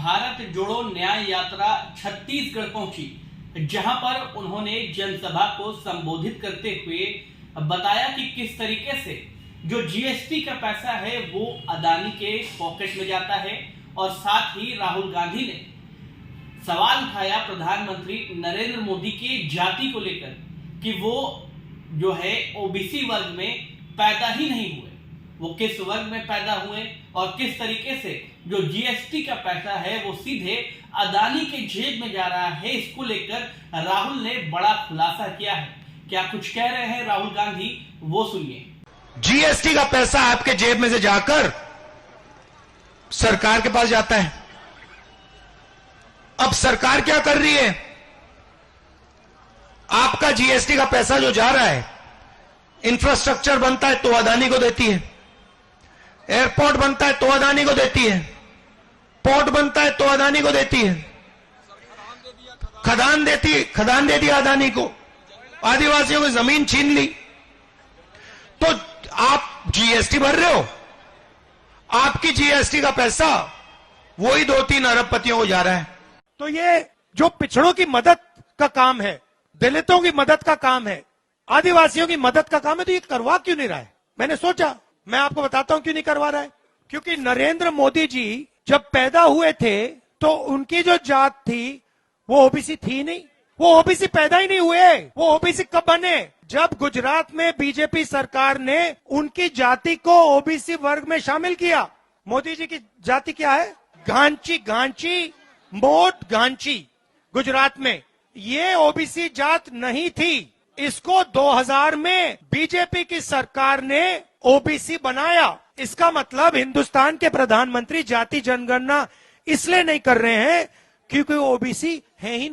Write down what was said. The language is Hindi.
भारत जोड़ो न्याय यात्रा छत्तीसगढ़ पहुंची, जहां पर उन्होंने जनसभा को संबोधित करते हुए बताया कि किस तरीके से जो जीएसटी का पैसा है वो अदानी के पॉकेट में जाता है। और साथ ही राहुल गांधी ने सवाल उठाया प्रधानमंत्री नरेंद्र मोदी की जाति को लेकर कि वो जो है ओबीसी वर्ग में पैदा ही नहीं हुए, वो किस वर्ग में पैदा हुए और किस तरीके से जो जीएसटी का पैसा है वो सीधे अदानी के जेब में जा रहा है। इसको लेकर राहुल ने बड़ा खुलासा किया है। क्या कुछ कह रहे हैं राहुल गांधी, वो सुनिए। जीएसटी का पैसा आपके जेब में से जाकर सरकार के पास जाता है। अब सरकार क्या कर रही है? आपका जीएसटी का पैसा जो जा रहा है, इंफ्रास्ट्रक्चर बनता है तो अदानी को देती है, एयरपोर्ट बनता है तो अदानी को देती है, पोर्ट बनता है तो अदानी को देती है, खदान दे दी अदानी को, आदिवासियों की जमीन छीन ली। तो आप जीएसटी भर रहे हो, आपकी जीएसटी का पैसा वही 2-3 अरबपतियों को जा रहा है। तो ये जो पिछड़ों की मदद का काम है, दलितों की मदद का काम है, आदिवासियों की मदद का काम है, तो ये करवा क्यों नहीं रहा है? मैंने सोचा, मैं आपको बताता हूं क्यों नहीं करवा रहा है। क्योंकि नरेंद्र मोदी जी जब पैदा हुए थे तो उनकी जो जात थी वो ओबीसी थी नहीं, वो ओबीसी पैदा ही नहीं हुए। वो ओबीसी कब बने? जब गुजरात में बीजेपी सरकार ने उनकी जाति को ओबीसी वर्ग में शामिल किया। मोदी जी की जाति क्या है? गांची, मोट गांची, गुजरात में। ये ओबीसी जात नहीं थी। इसको 2000 में बीजेपी की सरकार ने ओबीसी बनाया। इसका मतलब हिंदुस्तान के प्रधानमंत्री जाति जनगणना इसलिए नहीं कर रहे हैं क्योंकि ओबीसी है ही नहीं।